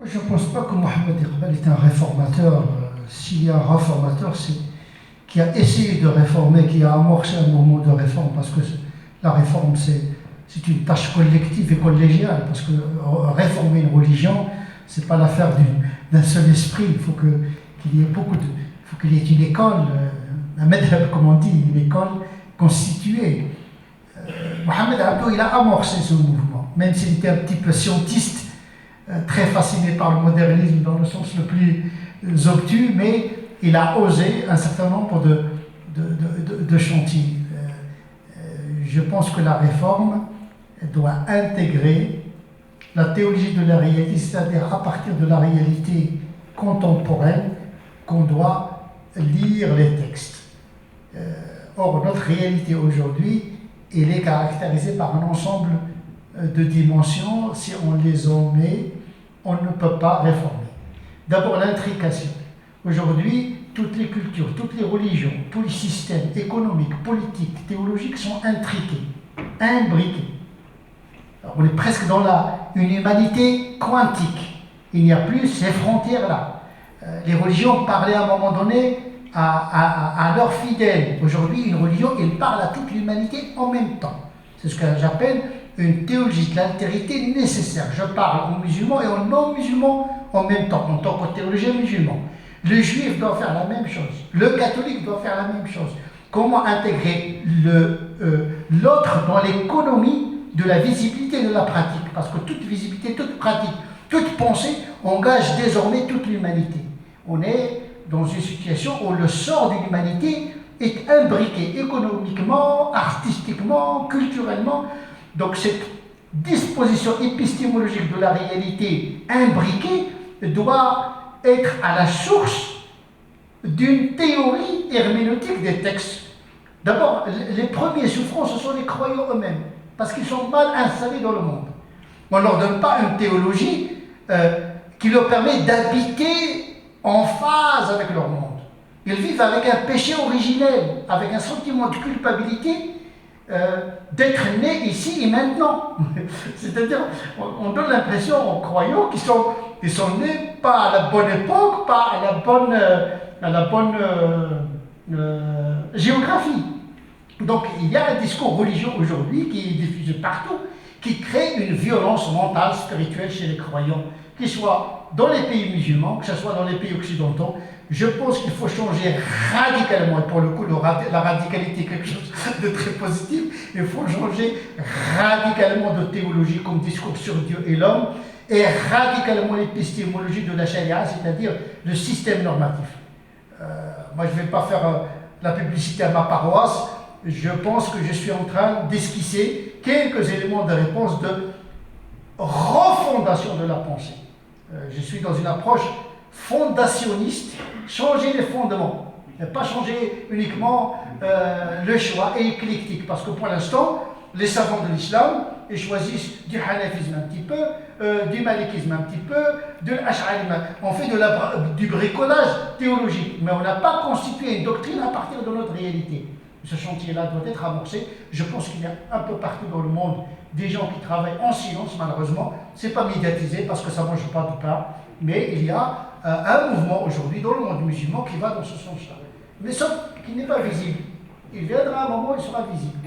Je ne pense pas que Mohamed Iqbal est un réformateur. S'il y a un réformateur, c'est qui a essayé de réformer, qui a amorcé un mouvement de réforme, parce que la réforme, c'est une tâche collective et collégiale, parce que réformer une religion, ce n'est pas l'affaire d'un seul esprit. Il faut qu'il y ait il faut qu'il y ait une école, un madhab, comme on dit, une école constituée. Mohamed Abdou, il a amorcé ce mouvement, même s'il était un petit peu scientiste, très fasciné par le modernisme dans le sens le plus obtus, mais il a osé un certain nombre de chantiers. Je pense que la réforme doit intégrer la théologie de la réalité, c'est-à-dire à partir de la réalité contemporaine qu'on doit lire les textes. Or, notre réalité aujourd'hui, elle est caractérisée par un ensemble de dimensions. Si on les omet, on ne peut pas réformer. D'abord, l'intrication. Aujourd'hui, toutes les cultures, toutes les religions, tous les systèmes économiques, politiques, théologiques sont intriqués, imbriqués. Alors, on est presque dans une humanité quantique. Il n'y a plus ces frontières-là. Les religions parlaient à un moment donné à leurs fidèles. Aujourd'hui, une religion, elle parle à toute l'humanité en même temps. C'est ce que j'appelle une théologie de l'altérité nécessaire. Je parle aux musulmans et aux non-musulmans en même temps, en tant que théologien musulman. Le juif doit faire la même chose. Le catholique doit faire la même chose. Comment intégrer l'autre dans l'économie de la visibilité et de la pratique? Parce que toute visibilité, toute pratique, toute pensée engage désormais toute l'humanité. On est dans une situation où le sort de l'humanité est imbriqué économiquement, artistiquement, culturellement. Donc cette disposition épistémologique de la réalité imbriquée doit être à la source d'une théorie herméneutique des textes. D'abord, les premiers souffrants, ce sont les croyants eux-mêmes, parce qu'ils sont mal installés dans le monde. On ne leur donne pas une théologie qui leur permet d'habiter en phase avec leur monde. Ils vivent avec un péché originel, avec un sentiment de culpabilité d'être nés ici et maintenant. C'est-à-dire, on donne l'impression aux croyants qu'ils sont nés pas à la bonne époque, pas à la bonne géographie. Donc, il y a un discours religieux aujourd'hui qui est diffusé partout, qui crée une violence mentale, spirituelle chez les croyants, qu'ils soient dans les pays musulmans, que ce soit dans les pays occidentaux. Je pense qu'il faut changer radicalement, et pour le coup, la radicalité est quelque chose de très positif. Il faut changer radicalement de théologie comme discours sur Dieu et l'homme, et radicalement l'épistémologie de la charia, c'est-à-dire le système normatif. Moi, je ne vais pas faire la publicité à ma paroisse. Je pense que je suis en train d'esquisser quelques éléments de réponse de refondation de la pensée. Je suis dans une approche fondationniste, changer les fondements, et pas changer uniquement le choix et éclectique, parce que pour l'instant, les savants de l'islam, ils choisissent du hanafisme un petit peu, du malikisme un petit peu, de l'ash'arisme. On fait du bricolage théologique, mais on n'a pas constitué une doctrine à partir de notre réalité. Ce chantier-là doit être amorcé. Je pense qu'il y a un peu partout dans le monde des gens qui travaillent en silence, malheureusement. Ce n'est pas médiatisé parce que ça ne mange pas de pain, mais il y a un mouvement aujourd'hui dans le monde musulman qui va dans ce sens-là. Mais sauf qu'il n'est pas visible. Il viendra un moment où il sera visible.